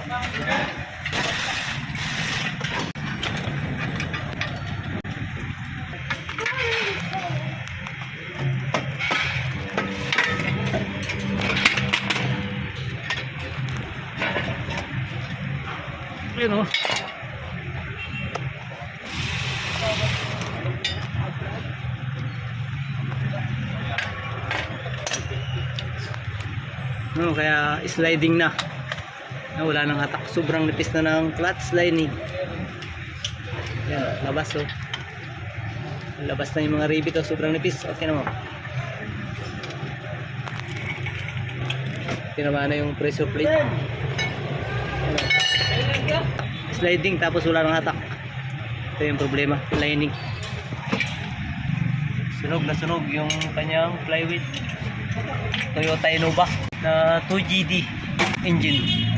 Yun o. No, kaya sliding na. Wala nang hatak. Sobrang nipis na ng clutch lining. Yan, labas o. Labas na yung mga ribit o. Sobrang nipis. Okay naman. Tinama na yung pressure plate. Sliding tapos wala nang hatak. Ito yung problema, yung lining. Sunog na sunog yung kanyang flywheel. Toyota Innova na 2GD engine.